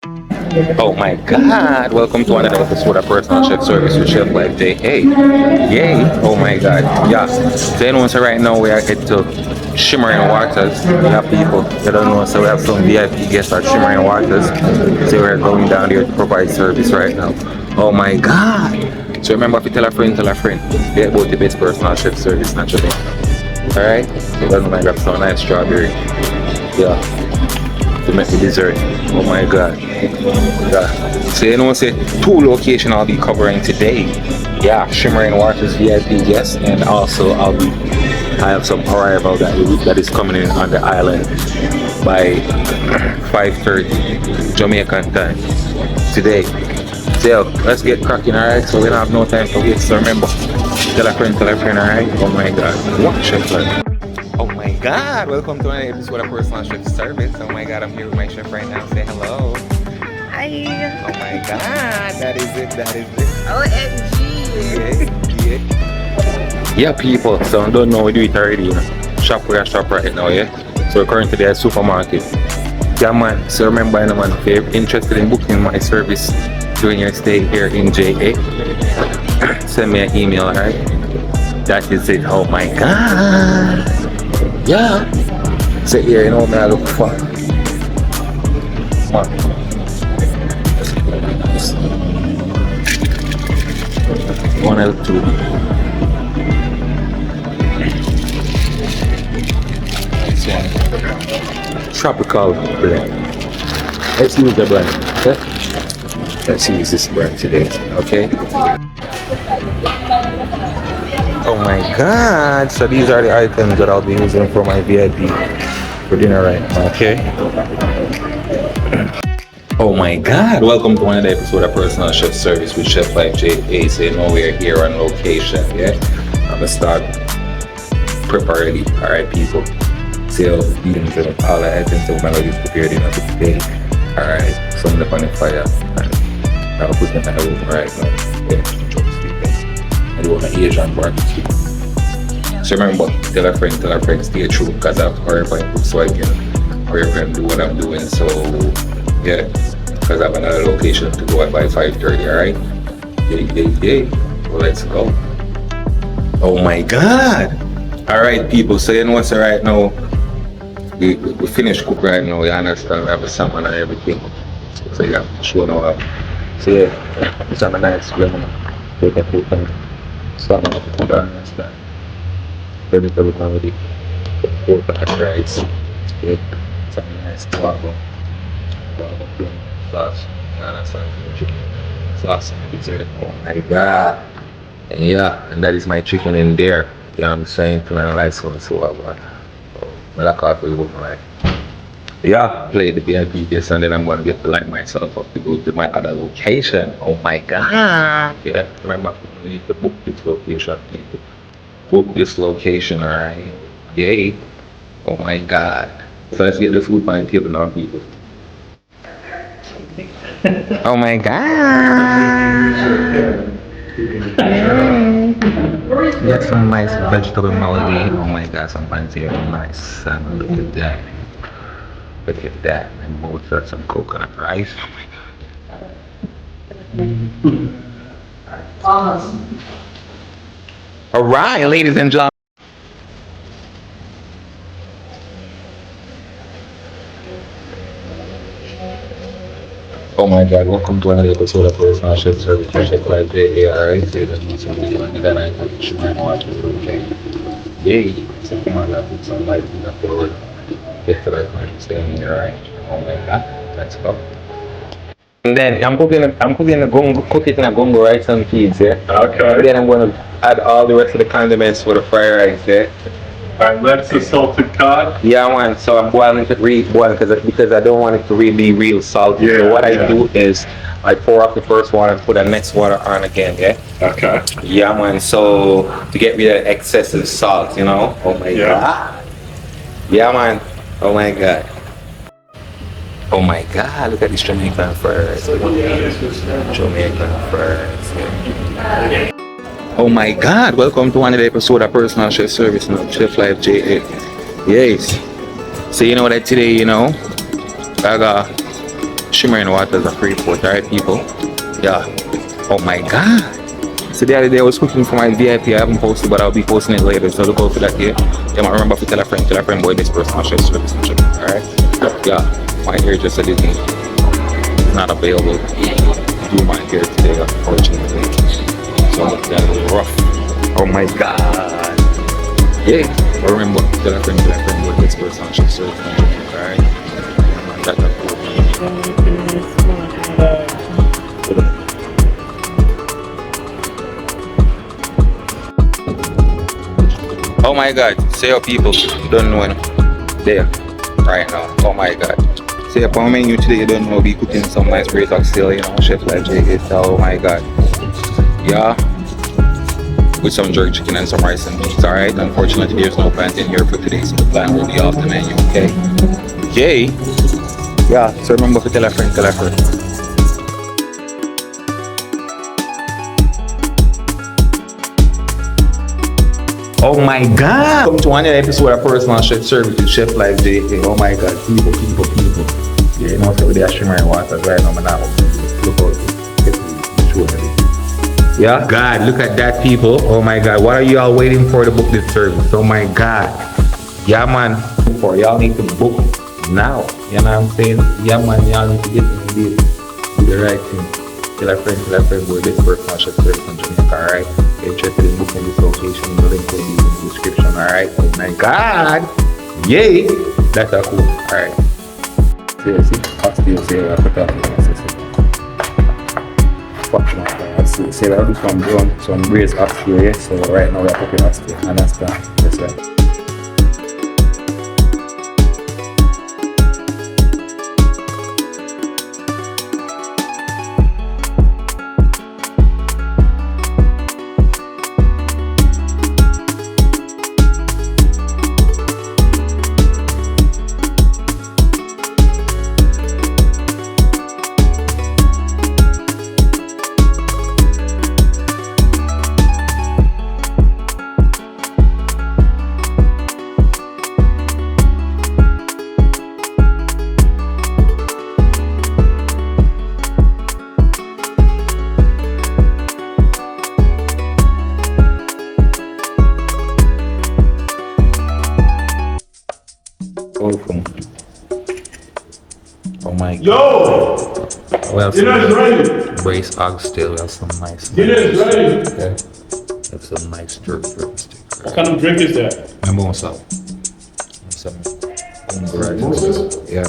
Oh my god, welcome to another episode of Personal Chef Service with Chef Life J. Hey, yay, oh my god, yeah. So you know, so right now we are headed to Shimmering Waters. We have people that don't know, so we have some VIP guests at Shimmering Waters. So we're going down there to provide service right now. Oh my god. So remember, if you tell a friend, get about the best personal chef service naturally. Alright? So then I grab some nice strawberry. Yeah. To make the dessert. Oh my god. Yeah. So you know, say two locations I'll be covering today. Yeah, Shimmering Waters VIP guests, and also I have some arrival that is coming in on the island by 5:30 Jamaican time today. So let's get cracking, alright? So we don't have no time to waste. So remember, tell a friend, alright? Oh my god. What chef like? Oh my god, welcome to another episode of Personal Chef Service. Oh my god, I'm here with my chef right now. Say hello. Hi. Oh my god, that is it. OMG. Yeah, people, so I don't know, we do it already, you know. Shop, we are shop right now, yeah? So we're currently at supermarket. Yeah man, so remember, you know, man, if you're interested in booking my service during your stay here in JA, send me an email, alright? That is it. Oh my god. Yeah. Sit here, you know what I look for. Come on. One L2. Tropical blend. Let's use the blend. Okay? Let's use this brand today. Okay? Oh my god, so these are the items that I'll be using for my VIP for dinner right now, okay? Oh my god, welcome to another episode of Personal Chef Service with Chef Life J. So you know we're here on location, yeah? I'm gonna start prep already, alright people? So eating all the items that we're gonna use prepared dinner for today. Alright, some up on the fire. I'll put them in the room right now. Yeah. I do an Asian barbecue. So remember, tell a friend, stay true, because I have to hurry up so I can hurry up and do what I'm doing. So yeah, because I have another location to go at by 5:30, alright? Yay. Well, let's go. Oh my god! Alright people, so you know what's right now? We finished cook right now, you understand, we have a salmon and everything. So yeah, show now up. So yeah, it's a nice lemon. Take a food and salmon up to the understand. Vegetable comedy, pork and rice, steak, some nice guava, sauce, and some chicken sauce and dessert. Oh my god! And yeah, and that is my chicken in there. You know what I'm saying? To my life so but I like coffee with my yeah, play the VIP this and then I'm gonna get to line myself up to go to my other location. Oh my god! Yeah, remember we need to book this location. Book this location, alright? Yay. Oh my god. So let's get the food on the table now, people. Oh my god. Get some nice vegetable melody. Oh my god, some fancy nice. And look at that. Look at that. And both got some coconut rice. Oh my god. Alright, ladies and gentlemen. Oh my god, welcome to another episode of Personal Chef Service with Chef Life J. Alright, so then I can show my watches, okay? Yay! So come on, let's put some light in the forward. Get to that point, stay in here, alright? Oh my god, let's go. And then I'm cooking a gongo rice and peas, yeah? Okay. Then I'm going to add all the rest of the condiments for the fried rice, yeah? Alright, that's the salted cod? Yeah, man. So I'm boiling it because I don't want it to really be real salty. Yeah, so what I do is I pour off the first water and put the next water on again, yeah? Okay. Yeah, man. So to get rid of excessive salt, you know? Oh my god. Yeah, man. Oh my god. Oh my god, look at this Jamaican Fry Rices. Jamaican Fry Rices. Yeah. Oh my god, welcome to another episode of Personal Chef Service now, Chef Life J. Yes. So you know that today, you know, I got shimmering waters of Freeport, alright people? Yeah. Oh my god. So the other day I was cooking for my VIP. I haven't posted, but I'll be posting it later. So look out for that here. You might remember to tell a friend, boy, this person chef service. Alright? Yeah. My hair just said it's not available. Do my hair today, unfortunately. So that was rough. Oh my god. Yeah. But remember, tell a friend, boy, this person chef service. Alright? Oh my god, say your people, you don't know there, right now. Oh my god. Say up on menu today, you don't know, be cooking some nice bread oxtail, you know, chef like Jake. Oh my god. Yeah. With some jerk chicken and some rice and beans, alright? Unfortunately, there's no plantain here for today, so the plan will be off the menu, okay? Okay. Yeah, so remember to tell a friend. Oh my god! Welcome to another episode of Personal Chef Service with Chef Life J. Oh my god, people. Yeah, you know, so they are shimmering waters right now, man. Look out. Yeah? God, look at that, people. Oh my god, what are you all waiting for to book this service? Oh my god. Yeah, man. For y'all need to book now. You know what I'm saying? Yeah, man, y'all need to get in this. Do the right thing. Tell a friend, boy, this Personal Chef Service in Jamaica, alright? Get interested in booking this location, the link will be in the description, alright? Oh my god! Yay! That's a cool, alright. See, oxtail, see, I put that fuck man, see, I do some braised oxtail, yeah? So right now we're cooking oxtail, and that's done. That's right. Oh my god. Yo! We have Dinner's ready! braised oxtail, we have some nice. Dinner's ready! Okay. We have some nice jerk stick. What kind of drink is that? Mimosa. Some rice. Yeah.